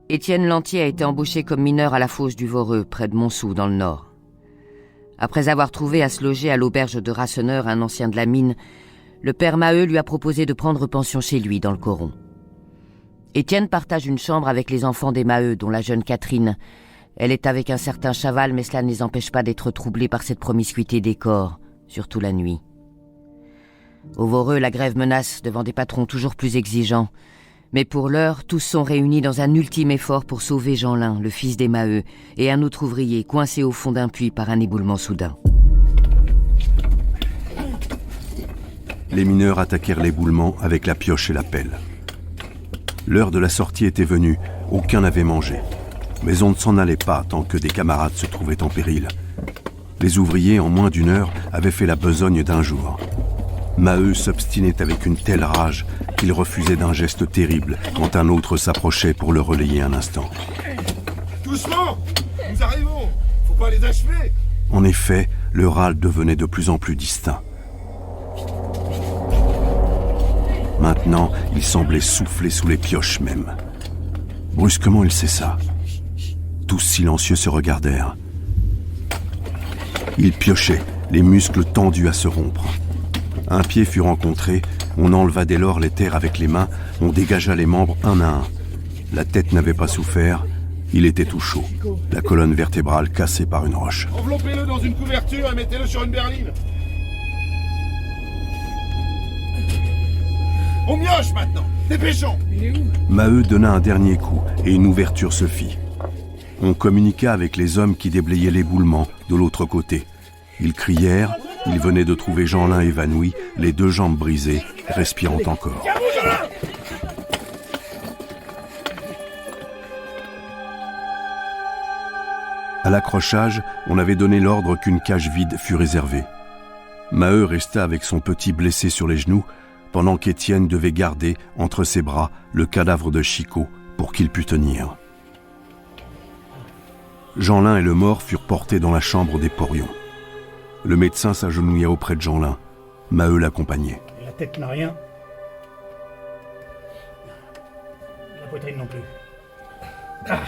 Étienne Lantier a été embauché comme mineur à la fosse du Voreux, près de Montsou, dans le Nord. Après avoir trouvé à se loger à l'auberge de Rasseneur un ancien de la mine, le père Maheu lui a proposé de prendre pension chez lui, dans le Coron. Étienne partage une chambre avec les enfants des Maheu, dont la jeune Catherine. Elle est avec un certain Chaval, mais cela ne les empêche pas d'être troublés par cette promiscuité des corps, surtout la nuit. Au Voreux, la grève menace devant des patrons toujours plus exigeants. Mais pour l'heure, tous sont réunis dans un ultime effort pour sauver Jeanlin, le fils des Maheu, et un autre ouvrier coincé au fond d'un puits par un éboulement soudain. Les mineurs attaquèrent l'éboulement avec la pioche et la pelle. L'heure de la sortie était venue, aucun n'avait mangé. Mais on ne s'en allait pas tant que des camarades se trouvaient en péril. Les ouvriers, en moins d'une heure, avaient fait la besogne d'un jour. Maheu s'obstinait avec une telle rage qu'il refusait d'un geste terrible quand un autre s'approchait pour le relayer un instant. Doucement! Nous arrivons! Faut pas les achever! En effet, le râle devenait de plus en plus distinct. Maintenant, il semblait souffler sous les pioches même. Brusquement, il cessa. Tous silencieux se regardèrent. Il piochait, les muscles tendus à se rompre. Un pied fut rencontré, on enleva dès lors les terres avec les mains, on dégagea les membres un à un. La tête n'avait pas souffert, il était tout chaud, la colonne vertébrale cassée par une roche. Enveloppez-le dans une couverture et mettez-le sur une berline. On mioche maintenant, dépêchons. Maheu donna un dernier coup et une ouverture se fit. On communiqua avec les hommes qui déblayaient l'éboulement de l'autre côté. Ils crièrent, ils venaient de trouver Jeanlin évanoui, les deux jambes brisées, respirant encore. À l'accrochage, on avait donné l'ordre qu'une cage vide fût réservée. Maheu resta avec son petit blessé sur les genoux, pendant qu'Étienne devait garder, entre ses bras, le cadavre de Chicot pour qu'il pût tenir. Jeanlin et le mort furent portés dans la chambre des porions. Le médecin s'agenouilla auprès de Jeanlin. Maheu l'accompagnait. La tête n'a rien. La poitrine non plus. Ah,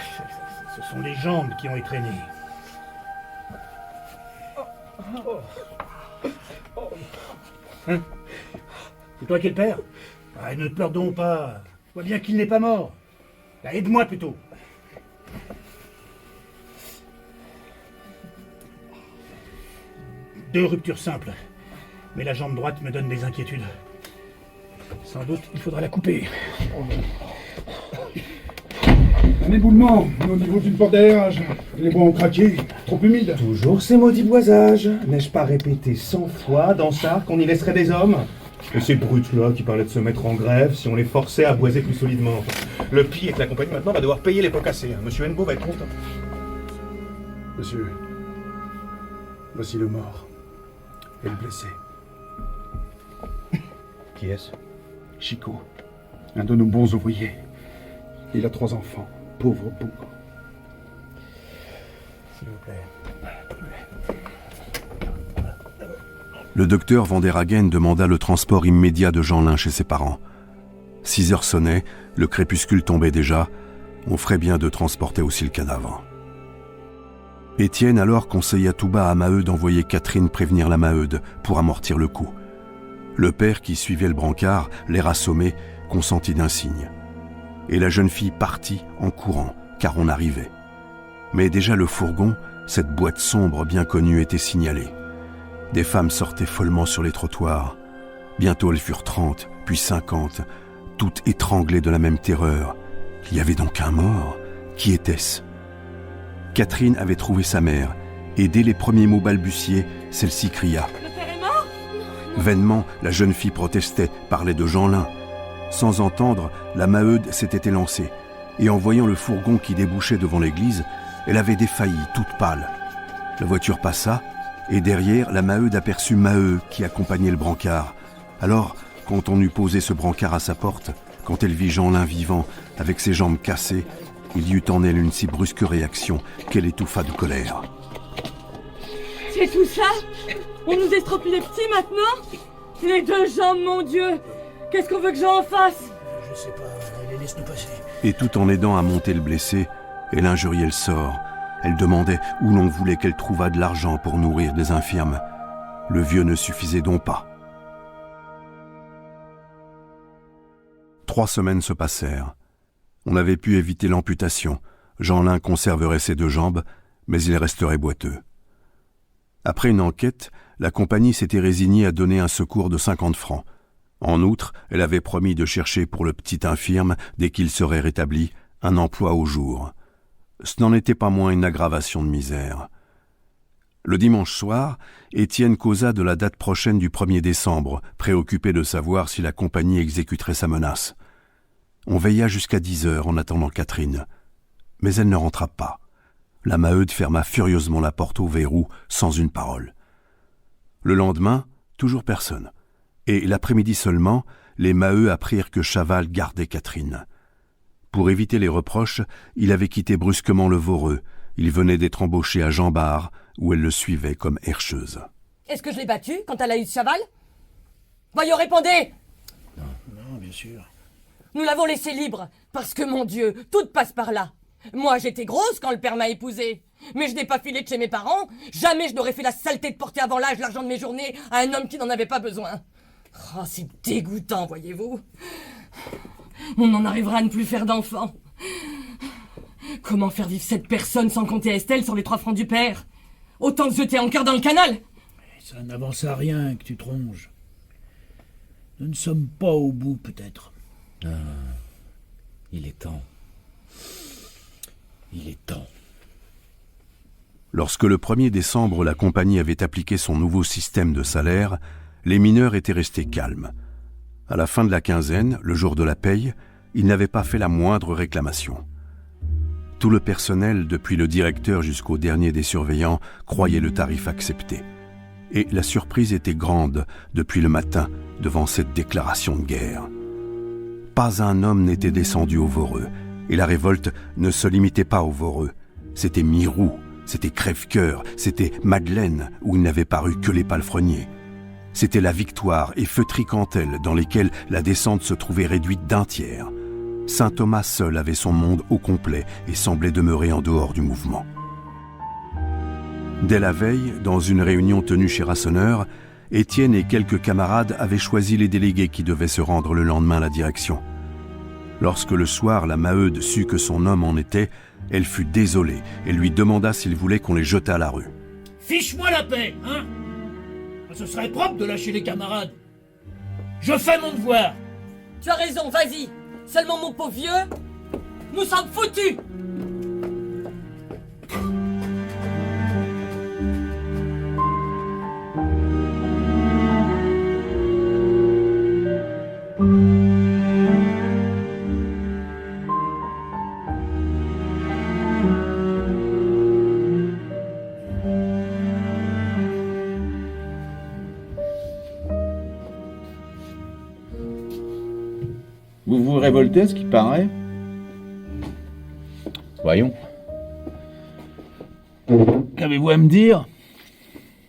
ce sont les jambes qui ont étreiné. Hein? C'est toi qui es le père? Ah, ne pleure donc pas. Je vois bien qu'il n'est pas mort. Là, aide-moi plutôt. Deux ruptures simples. Mais la jambe droite me donne des inquiétudes. Sans doute, il faudra la couper. Un éboulement au niveau d'une porte d'aérage. Les bois ont craqué, trop humide. Toujours ces maudits boisages. N'ai-je pas répété 100 fois dans ça qu'on y laisserait des hommes? Et ces brutes-là qui parlaient de se mettre en grève si on les forçait à boiser plus solidement. Le pire est que la compagnie maintenant va devoir payer les pots cassés. Monsieur Hennebeau va être content. Monsieur, voici le mort et le blessé. Qui est-ce? Chicot, un de nos bons ouvriers. Il a 3 enfants, pauvre bougre. S'il vous plaît. Le docteur Vanderhagen demanda le transport immédiat de Jeanlin chez ses parents. 6 heures sonnaient, le crépuscule tombait déjà, on ferait bien de transporter aussi le cadavre. Étienne alors conseilla tout bas à Maheu d'envoyer Catherine prévenir la Maheude pour amortir le coup. Le père qui suivait le brancard, l'air assommé, consentit d'un signe. Et la jeune fille partit en courant, car on arrivait. Mais déjà le fourgon, cette boîte sombre bien connue, était signalée. Des femmes sortaient follement sur les trottoirs. Bientôt elles furent 30, puis 50, toutes étranglées de la même terreur. Il y avait donc un mort. Qui était-ce? Catherine avait trouvé sa mère, et dès les premiers mots balbutiés, celle-ci cria. « Le père est mort ?» Vainement, la jeune fille protestait, parlait de Jeanlin. Sans entendre, la Maheude s'était élancée, et en voyant le fourgon qui débouchait devant l'église, elle avait défailli, toute pâle. La voiture passa, et derrière, la Maheude aperçut Maheu qui accompagnait le brancard. Alors, quand on eut posé ce brancard à sa porte, quand elle vit Jeanlin vivant, avec ses jambes cassées, il y eut en elle une si brusque réaction qu'elle étouffa de colère. C'est tout ça? On nous estropie les petits maintenant? Les 2 jambes, mon Dieu! Qu'est-ce qu'on veut que j'en fasse? Je sais pas, laisse-nous passer. Et tout en aidant à monter le blessé, elle injuriait le sort. Elle demandait où l'on voulait qu'elle trouvât de l'argent pour nourrir des infirmes. Le vieux ne suffisait donc pas. 3 semaines se passèrent. On avait pu éviter l'amputation. Jeanlin conserverait ses 2 jambes, mais il resterait boiteux. Après une enquête, la compagnie s'était résignée à donner un secours de 50 francs. En outre, elle avait promis de chercher pour le petit infirme, dès qu'il serait rétabli, un emploi au jour. Ce n'en était pas moins une aggravation de misère. Le dimanche soir, Étienne causa de la date prochaine du 1er décembre, préoccupé de savoir si la compagnie exécuterait sa menace. On veilla jusqu'à 10 heures en attendant Catherine. Mais elle ne rentra pas. La Maheude ferma furieusement la porte au verrou, sans une parole. Le lendemain, toujours personne. Et l'après-midi seulement, les Maheu apprirent que Chaval gardait Catherine. Pour éviter les reproches, il avait quitté brusquement le Voreux. Il venait d'être embauché à Jean Bart, où elle le suivait comme herscheuse. Est-ce que je l'ai battue quand elle a eu ce Chaval? Voyons, répondez! Non, bien sûr. Nous l'avons laissée libre, parce que, mon Dieu, tout passe par là. Moi, j'étais grosse quand le père m'a épousée. Mais je n'ai pas filé de chez mes parents. Jamais je n'aurais fait la saleté de porter avant l'âge l'argent de mes journées à un homme qui n'en avait pas besoin. Oh, c'est dégoûtant, voyez-vous. On en arrivera à ne plus faire d'enfants. Comment faire vivre cette personne sans compter Estelle sur les 3 francs du père? Autant que jeter encore dans le canal. Ça n'avance à rien que tu tronges. Nous ne sommes pas au bout, peut-être. Il est temps. Il est temps. Lorsque le 1er décembre, la compagnie avait appliqué son nouveau système de salaire, les mineurs étaient restés calmes. À la fin de la quinzaine, le jour de la paye, ils n'avaient pas fait la moindre réclamation. Tout le personnel, depuis le directeur jusqu'au dernier des surveillants, croyait le tarif accepté. Et la surprise était grande, depuis le matin, devant cette déclaration de guerre. Pas un homme n'était descendu au Voreux, et la révolte ne se limitait pas au Voreux. C'était Mirou, c'était Crève-Cœur, c'était Madeleine, où il n'avait paru que les palefreniers. C'était la Victoire et Feutry-Cantel, dans lesquels la descente se trouvait réduite d'un tiers. Saint-Thomas seul avait son monde au complet et semblait demeurer en dehors du mouvement. Dès la veille, dans une réunion tenue chez Rasseneur, Étienne et quelques camarades avaient choisi les délégués qui devaient se rendre le lendemain à la direction. Lorsque le soir la Maheude sut que son homme en était, elle fut désolée et lui demanda s'il voulait qu'on les jetât à la rue. Fiche-moi la paix, hein? Ce serait propre de lâcher les camarades. Je fais mon devoir. Tu as raison, vas-y. Seulement, mon pauvre vieux, nous sommes foutus. Vous vous révoltez, ce qui paraît? Voyons. Qu'avez-vous à me dire?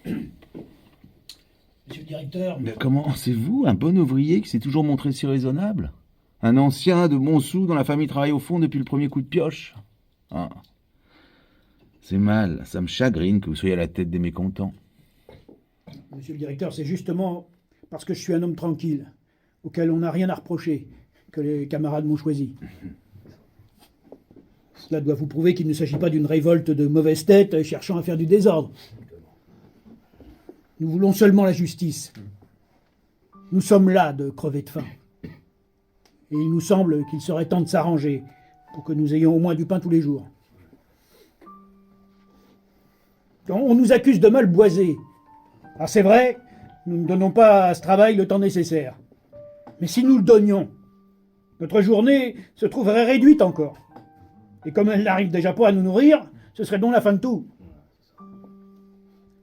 Monsieur le directeur... Mais comment? C'est vous, un bon ouvrier qui s'est toujours montré si raisonnable? Un ancien de Montsou dont la famille travaille au fond depuis le premier coup de pioche? Ah. C'est mal, ça me chagrine que vous soyez à la tête des mécontents. Monsieur le directeur, c'est justement parce que je suis un homme tranquille, auquel on n'a rien à reprocher, que les camarades m'ont choisi. Cela doit vous prouver qu'il ne s'agit pas d'une révolte de mauvaise tête cherchant à faire du désordre. Nous voulons seulement la justice. Nous sommes là de crever de faim. Et il nous semble qu'il serait temps de s'arranger pour que nous ayons au moins du pain tous les jours. On nous accuse de mal boiser. Alors c'est vrai, nous ne donnons pas à ce travail le temps nécessaire. Mais si nous le donnions, notre journée se trouverait réduite encore. Et comme elle n'arrive déjà pas à nous nourrir, ce serait donc la fin de tout.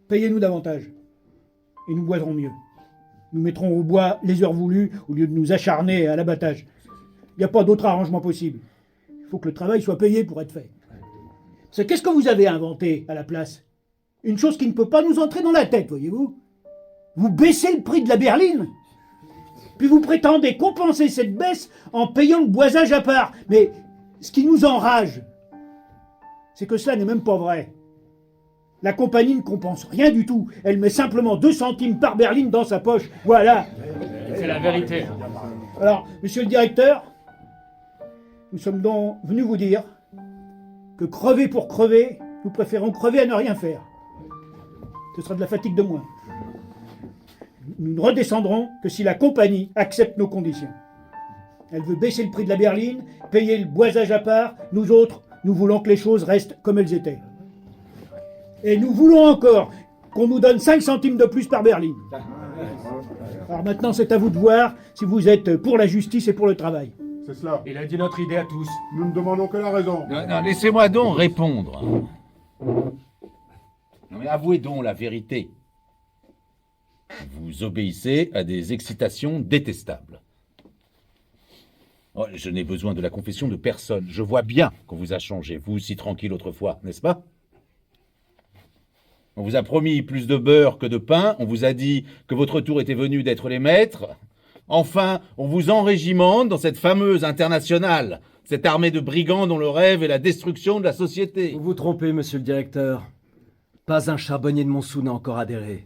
Payez-nous davantage, et nous boiserons mieux. Nous mettrons au bois les heures voulues, au lieu de nous acharner à l'abattage. Il n'y a pas d'autre arrangement possible. Il faut que le travail soit payé pour être fait. Qu'est-ce que vous avez inventé à la place? Une chose qui ne peut pas nous entrer dans la tête, voyez-vous. Vous baissez le prix de la berline. Puis vous prétendez compenser cette baisse en payant le boisage à part. Mais ce qui nous enrage, c'est que cela n'est même pas vrai. La compagnie ne compense rien du tout. Elle met simplement 2 centimes par berline dans sa poche. Voilà. C'est la vérité. Alors, monsieur le directeur, nous sommes donc venus vous dire que crever pour crever, nous préférons crever à ne rien faire. Ce sera de la fatigue de moins. Nous ne redescendrons que si la compagnie accepte nos conditions. Elle veut baisser le prix de la berline, payer le boisage à part. Nous autres, nous voulons que les choses restent comme elles étaient. Et nous voulons encore qu'on nous donne 5 centimes de plus par berline. Alors maintenant, c'est à vous de voir si vous êtes pour la justice et pour le travail. C'est cela. Il a dit notre idée à tous. Nous ne demandons que la raison. Non, laissez-moi donc répondre. Non, mais avouez donc la vérité. Vous obéissez à des excitations détestables. Oh, je n'ai besoin de la confession de personne. Je vois bien qu'on vous a changé, vous si tranquille autrefois, n'est-ce pas? On vous a promis plus de beurre que de pain, on vous a dit que votre tour était venu d'être les maîtres. Enfin, on vous enrégimente dans cette fameuse internationale, cette armée de brigands dont le rêve est la destruction de la société. Vous vous trompez, monsieur le directeur. Pas un charbonnier de Montsou n'a encore adhéré.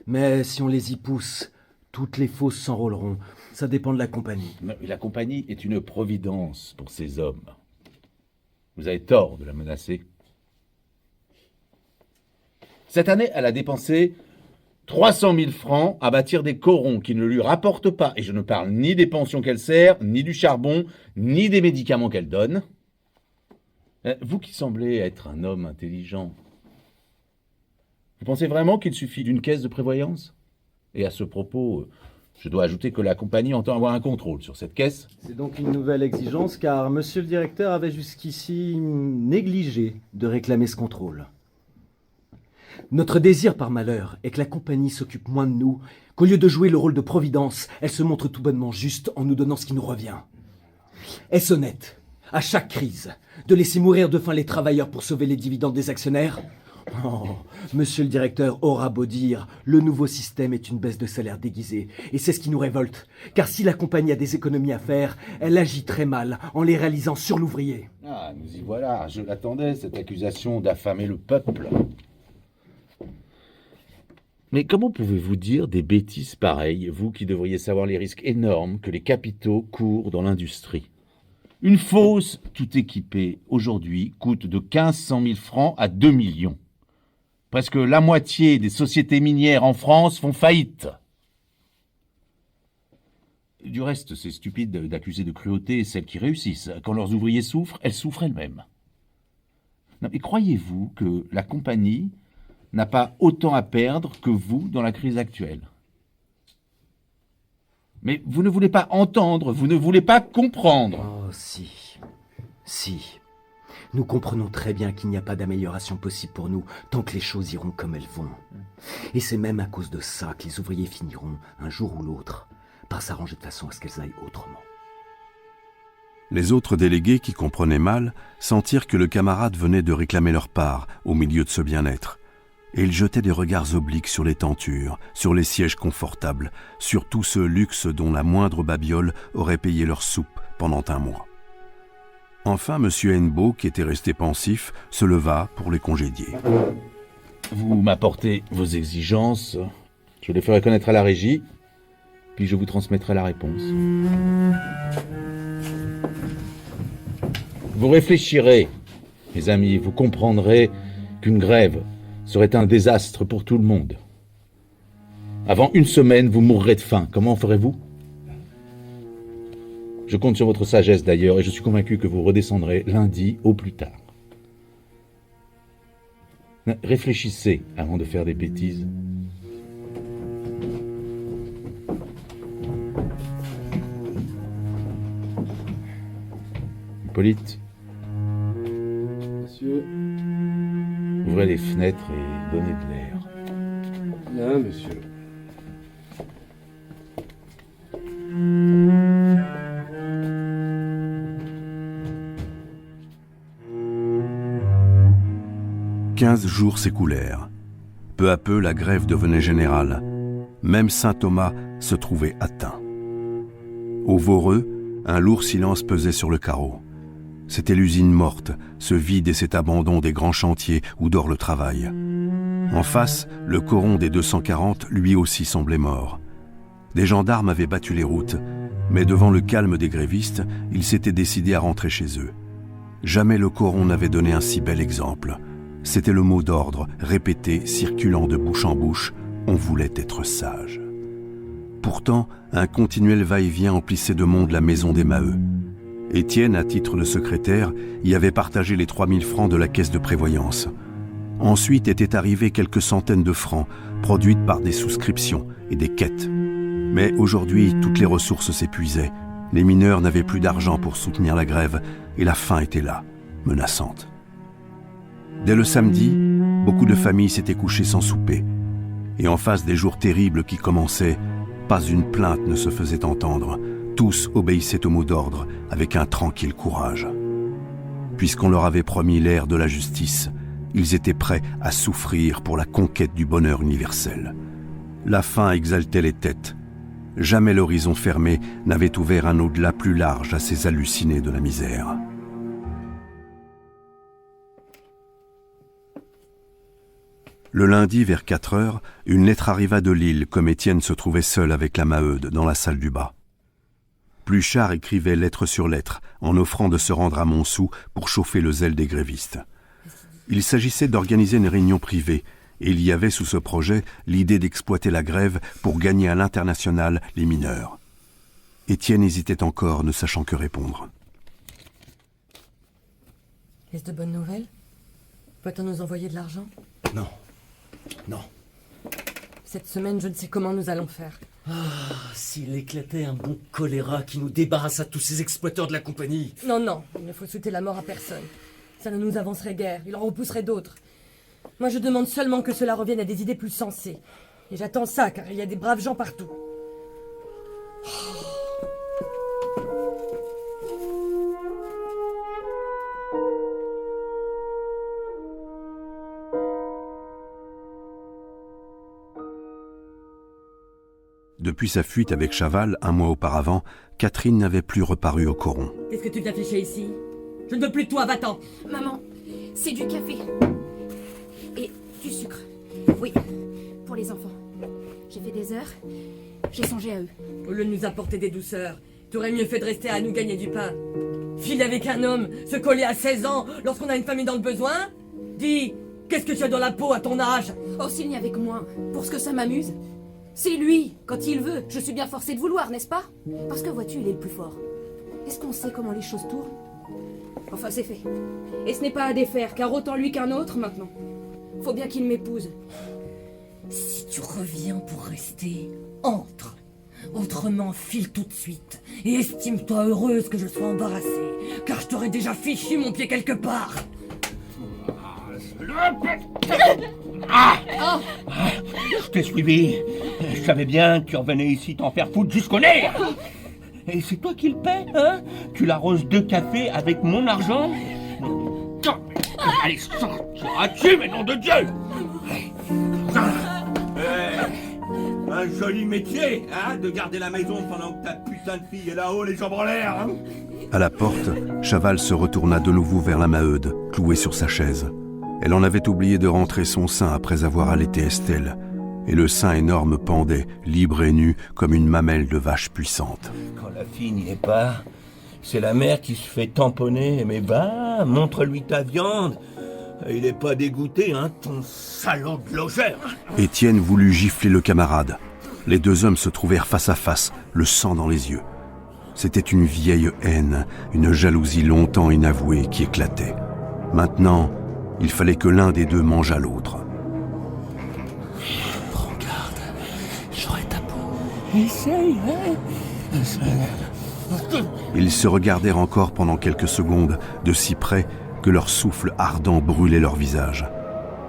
Mais si on les y pousse, toutes les fausses s'enrôleront. Ça dépend de la compagnie. Mais la compagnie est une providence pour ces hommes. Vous avez tort de la menacer. Cette année, elle a dépensé 300 000 francs à bâtir des corons qui ne lui rapportent pas, et je ne parle ni des pensions qu'elle sert, ni du charbon, ni des médicaments qu'elle donne. Vous qui semblez être un homme intelligent, vous pensez vraiment qu'il suffit d'une caisse de prévoyance? Et à ce propos, je dois ajouter que la compagnie entend avoir un contrôle sur cette caisse. C'est donc une nouvelle exigence, car monsieur le directeur avait jusqu'ici négligé de réclamer ce contrôle. Notre désir, par malheur, est que la compagnie s'occupe moins de nous, qu'au lieu de jouer le rôle de providence, elle se montre tout bonnement juste en nous donnant ce qui nous revient. Est-ce honnête, à chaque crise, de laisser mourir de faim les travailleurs pour sauver les dividendes des actionnaires? Oh, monsieur le directeur aura beau dire, le nouveau système est une baisse de salaire déguisée, et c'est ce qui nous révolte, car si la compagnie a des économies à faire, elle agit très mal en les réalisant sur l'ouvrier. Ah, nous y voilà, je l'attendais, cette accusation d'affamer le peuple. Mais comment pouvez-vous dire des bêtises pareilles, vous qui devriez savoir les risques énormes que les capitaux courent dans l'industrie? Une fosse tout équipée, aujourd'hui, coûte de 1500 000 francs à 2 millions. Presque la moitié des sociétés minières en France font faillite. Du reste, c'est stupide d'accuser de cruauté celles qui réussissent. Quand leurs ouvriers souffrent, elles souffrent elles-mêmes. Non, mais croyez-vous que la compagnie n'a pas autant à perdre que vous dans la crise actuelle? Mais vous ne voulez pas entendre, vous ne voulez pas comprendre. Oh, si. Si. Nous comprenons très bien qu'il n'y a pas d'amélioration possible pour nous tant que les choses iront comme elles vont. Et c'est même à cause de ça que les ouvriers finiront, un jour ou l'autre, par s'arranger de façon à ce qu'elles aillent autrement. Les autres délégués, qui comprenaient mal, sentirent que le camarade venait de réclamer leur part au milieu de ce bien-être. Et ils jetaient des regards obliques sur les tentures, sur les sièges confortables, sur tout ce luxe dont la moindre babiole aurait payé leur soupe pendant un mois. Enfin, M. Hennebeau, qui était resté pensif, se leva pour les congédier. Vous m'apportez vos exigences, je les ferai connaître à la régie, puis je vous transmettrai la réponse. Vous réfléchirez, mes amis, vous comprendrez qu'une grève serait un désastre pour tout le monde. Avant une semaine, vous mourrez de faim. Comment ferez-vous? Je compte sur votre sagesse d'ailleurs, et je suis convaincu que vous redescendrez lundi au plus tard. Réfléchissez avant de faire des bêtises. Hippolyte. Monsieur. Ouvrez les fenêtres et donnez de l'air. Bien, monsieur. « 15 jours s'écoulèrent. Peu à peu, la grève devenait générale. Même saint Thomas se trouvait atteint. Au Voreux, un lourd silence pesait sur le carreau. C'était l'usine morte, ce vide et cet abandon des grands chantiers où dort le travail. En face, le coron des 240 lui aussi semblait mort. Des gendarmes avaient battu les routes, mais devant le calme des grévistes, ils s'étaient décidés à rentrer chez eux. Jamais le coron n'avait donné un si bel exemple. C'était le mot d'ordre, répété, circulant de bouche en bouche, on voulait être sage. Pourtant, un continuel va-et-vient emplissait de monde la maison des Maheu. Étienne, à titre de secrétaire, y avait partagé les 3000 francs de la caisse de prévoyance. Ensuite étaient arrivés quelques centaines de francs, produites par des souscriptions et des quêtes. Mais aujourd'hui, toutes les ressources s'épuisaient. Les mineurs n'avaient plus d'argent pour soutenir la grève, et la faim était là, menaçante. Dès le samedi, beaucoup de familles s'étaient couchées sans souper. Et en face des jours terribles qui commençaient, pas une plainte ne se faisait entendre. Tous obéissaient au mot d'ordre avec un tranquille courage. Puisqu'on leur avait promis l'ère de la justice, ils étaient prêts à souffrir pour la conquête du bonheur universel. La faim exaltait les têtes. Jamais l'horizon fermé n'avait ouvert un au-delà plus large à ces hallucinés de la misère. Le lundi, vers 4 heures, une lettre arriva de Lille, comme Étienne se trouvait seul avec la Maheude dans la salle du bas. Pluchart écrivait lettre sur lettre, en offrant de se rendre à Montsou pour chauffer le zèle des grévistes. Il s'agissait d'organiser une réunion privée, et il y avait sous ce projet l'idée d'exploiter la grève pour gagner à l'international les mineurs. Étienne hésitait encore, ne sachant que répondre. Est-ce de bonnes nouvelles? Peut-on nous envoyer de l'argent? Non. Non. Cette semaine, je ne sais comment nous allons faire. Ah, s'il éclatait un bon choléra qui nous débarrasse à tous ces exploiteurs de la compagnie. Non, non, il ne faut souhaiter la mort à personne. Ça ne nous avancerait guère, il en repousserait d'autres. Moi, je demande seulement que cela revienne à des idées plus sensées. Et j'attends ça, car il y a des braves gens partout. Depuis sa fuite avec Chaval, un mois auparavant, Catherine n'avait plus reparu au coron. Qu'est-ce que tu viens ficher ici? Je ne veux plus de toi, va-t'en! Maman, c'est du café. Et du sucre. Oui, pour les enfants. J'ai fait des heures, j'ai songé à eux. Au lieu de nous apporter des douceurs, t'aurais mieux fait de rester à nous gagner du pain. Filer avec un homme, se coller à 16 ans lorsqu'on a une famille dans le besoin? Dis, qu'est-ce que tu as dans la peau à ton âge? Oh, s'il n'y avait que moi, pour ce que ça m'amuse. C'est lui, quand il veut. Je suis bien forcée de vouloir, n'est-ce pas? Parce que vois-tu, il est le plus fort. Est-ce qu'on sait comment les choses tournent? Enfin, c'est fait. Et ce n'est pas à défaire, car autant lui qu'un autre, maintenant. Faut bien qu'il m'épouse. Si tu reviens pour rester, entre. Autrement, file tout de suite. Et estime-toi heureuse que je sois embarrassée, car je t'aurais déjà fichu mon pied quelque part. Je t'ai suivi. Je savais bien que tu revenais ici t'en faire foutre jusqu'au nez. Et c'est toi qui le paies, hein? Tu l'arroses de café avec mon argent? Allez, sortiras-tu, mais nom de Dieu! Un joli métier, hein? De garder la maison pendant que ta putain de fille est là-haut, les jambes en l'air, hein? À la porte, Chaval se retourna de nouveau vers la Maheude, clouée sur sa chaise. Elle en avait oublié de rentrer son sein après avoir allaité Estelle, et le sein énorme pendait, libre et nu, comme une mamelle de vache puissante. Quand la fille n'y est pas, c'est la mère qui se fait tamponner. Mais bah, montre-lui ta viande. Il est pas dégoûté, hein, ton salaud de logeur. Étienne voulut gifler le camarade. Les deux hommes se trouvèrent face à face, le sang dans les yeux. C'était une vieille haine, une jalousie longtemps inavouée qui éclatait. Maintenant, il fallait que l'un des deux mangeât l'autre. Prends garde, j'aurai ta peau. Essaye, hein. Ils se regardèrent encore pendant quelques secondes, de si près que leur souffle ardent brûlait leur visage.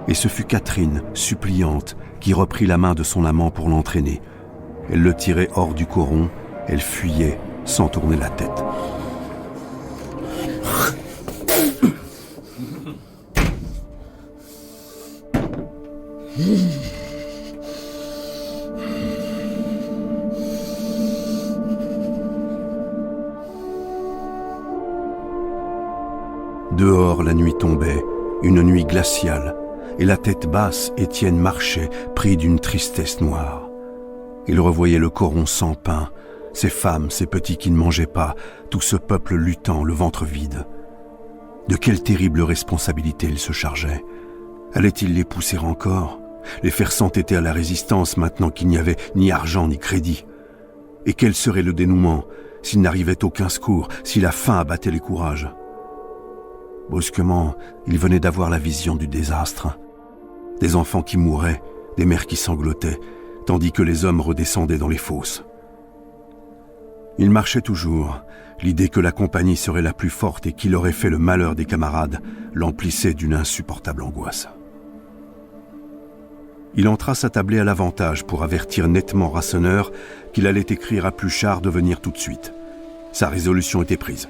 Et ce fut Catherine, suppliante, qui reprit la main de son amant pour l'entraîner. Elle le tirait hors du coron, elle fuyait sans tourner la tête. Dehors, la nuit tombait, une nuit glaciale, et la tête basse, Étienne marchait, pris d'une tristesse noire. Il revoyait le coron sans pain, ces femmes, ces petits qui ne mangeaient pas, tout ce peuple luttant, le ventre vide. De quelle terrible responsabilité il se chargeait? Allait-il les pousser encore, les faire s'entêter à la résistance maintenant qu'il n'y avait ni argent ni crédit? Et quel serait le dénouement s'il n'arrivait aucun secours, si la faim abattait les courages? Brusquement, il venait d'avoir la vision du désastre. Des enfants qui mouraient, des mères qui sanglotaient, tandis que les hommes redescendaient dans les fosses. Il marchait toujours. L'idée que la compagnie serait la plus forte et qu'il aurait fait le malheur des camarades l'emplissait d'une insupportable angoisse. Il entra s'attabler à l'avantage pour avertir nettement Rasseneur qu'il allait écrire à Pluchart de venir tout de suite. Sa résolution était prise.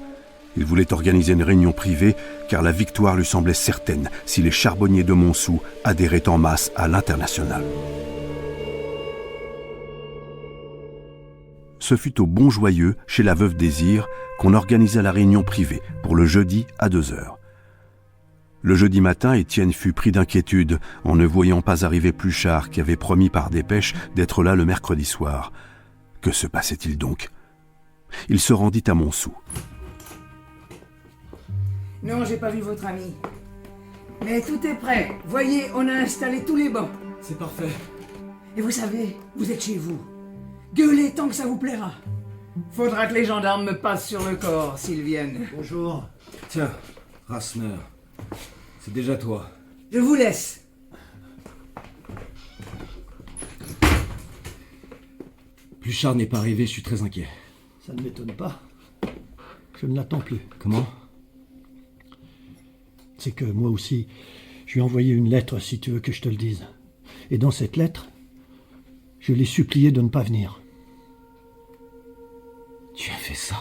Il voulait organiser une réunion privée car la victoire lui semblait certaine si les charbonniers de Montsou adhéraient en masse à l'Internationale. Ce fut au Bon Joyeux, chez la veuve Désir, qu'on organisa la réunion privée pour le jeudi à 2h. Le jeudi matin, Étienne fut pris d'inquiétude en ne voyant pas arriver Pluchart qui avait promis par dépêche d'être là le mercredi soir. Que se passait-il donc? Il se rendit à Montsou. Non, j'ai pas vu votre ami. Mais tout est prêt. Voyez, on a installé tous les bancs. C'est parfait. Et vous savez, vous êtes chez vous. Gueulez tant que ça vous plaira. Faudra que les gendarmes me passent sur le corps s'ils viennent. Bonjour. Tiens, Rasseneur. C'est déjà toi. Je vous laisse. Pluchart n'est pas arrivé, je suis très inquiet. Ça ne m'étonne pas. Je ne l'attends plus. Comment? C'est que moi aussi, je lui ai envoyé une lettre, si tu veux que je te le dise. Et dans cette lettre, je l'ai supplié de ne pas venir. Tu as fait ça?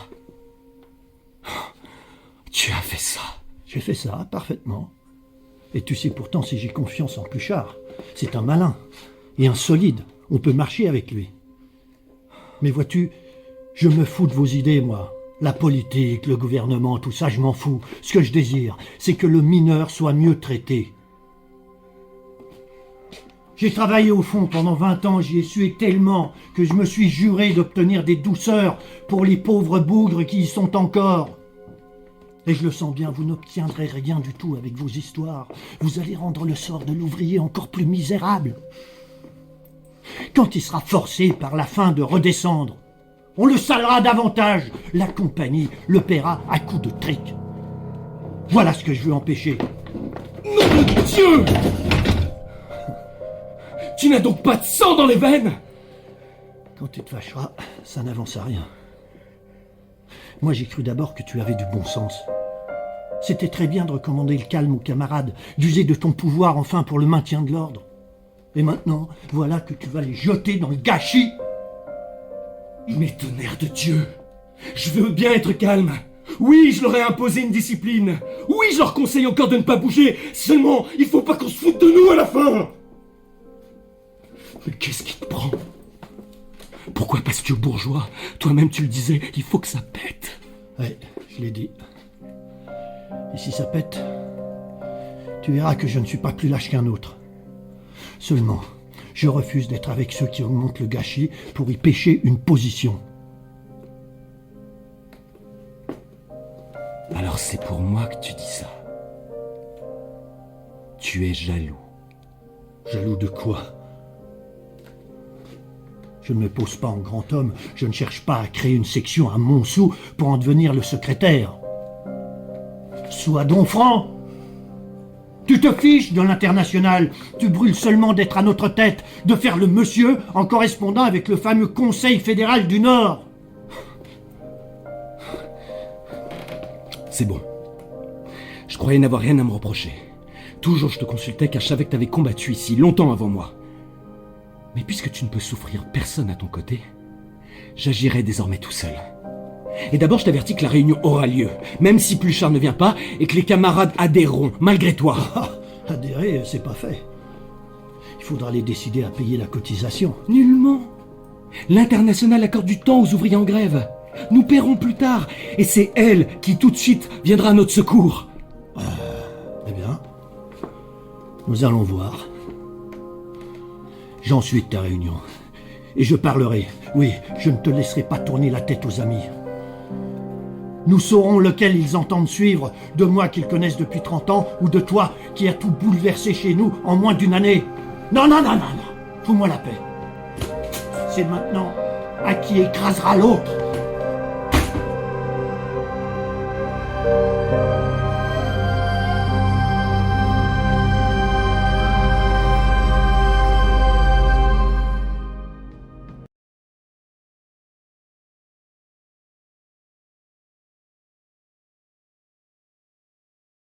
Tu as fait ça? J'ai fait ça, parfaitement. Et tu sais pourtant si j'ai confiance en Pluchart. C'est un malin et un solide. On peut marcher avec lui. Mais vois-tu, je me fous de vos idées, moi. La politique, le gouvernement, tout ça, je m'en fous. Ce que je désire, c'est que le mineur soit mieux traité. J'ai travaillé au fond pendant 20 ans, j'y ai sué tellement que je me suis juré d'obtenir des douceurs pour les pauvres bougres qui y sont encore. Et je le sens bien, vous n'obtiendrez rien du tout avec vos histoires. Vous allez rendre le sort de l'ouvrier encore plus misérable. Quand il sera forcé par la faim de redescendre, on le salera davantage. La compagnie le paiera à coups de trick. Voilà ce que je veux empêcher. Nom de Dieu! Tu n'as donc pas de sang dans les veines? Quand tu te fâcheras, ça n'avance à rien. Moi, j'ai cru d'abord que tu avais du bon sens. C'était très bien de recommander le calme aux camarades, d'user de ton pouvoir enfin pour le maintien de l'ordre. Et maintenant, voilà que tu vas les jeter dans le gâchis. Mais tonnerre de Dieu, je veux bien être calme. Oui, je leur ai imposé une discipline. Oui, je leur conseille encore de ne pas bouger. Seulement, il faut pas qu'on se foute de nous à la fin. Mais qu'est-ce qui te prend? Pourquoi? Parce que bourgeois, toi-même tu le disais, il faut que ça pète. Ouais, je l'ai dit. Et si ça pète, tu verras que je ne suis pas plus lâche qu'un autre. Seulement, je refuse d'être avec ceux qui augmentent le gâchis pour y pêcher une position. Alors c'est pour moi que tu dis ça. Tu es jaloux. Jaloux de quoi? Je ne me pose pas en grand homme, je ne cherche pas à créer une section à Montsou pour en devenir le secrétaire. Sois donc franc. Tu te fiches de l'Internationale, tu brûles seulement d'être à notre tête, de faire le monsieur en correspondant avec le fameux Conseil fédéral du Nord. C'est bon. Je croyais n'avoir rien à me reprocher. Toujours je te consultais car je savais que tu avais combattu ici longtemps avant moi. Mais puisque tu ne peux souffrir personne à ton côté, j'agirai désormais tout seul. Et d'abord je t'avertis que la réunion aura lieu, même si Pluchart ne vient pas, et que les camarades adhéreront, malgré toi. Adhérer, c'est pas fait. Il faudra les décider à payer la cotisation. Nullement. L'Internationale accorde du temps aux ouvriers en grève. Nous paierons plus tard, et c'est elle qui tout de suite viendra à notre secours. Nous allons voir. J'en suis de ta réunion. Et je parlerai. Oui, je ne te laisserai pas tourner la tête aux amis. Nous saurons lequel ils entendent suivre, de moi qu'ils connaissent depuis 30 ans, ou de toi qui as tout bouleversé chez nous en moins d'une année. Non, non, non, non, non. Fous-moi la paix. C'est maintenant à qui écrasera l'autre.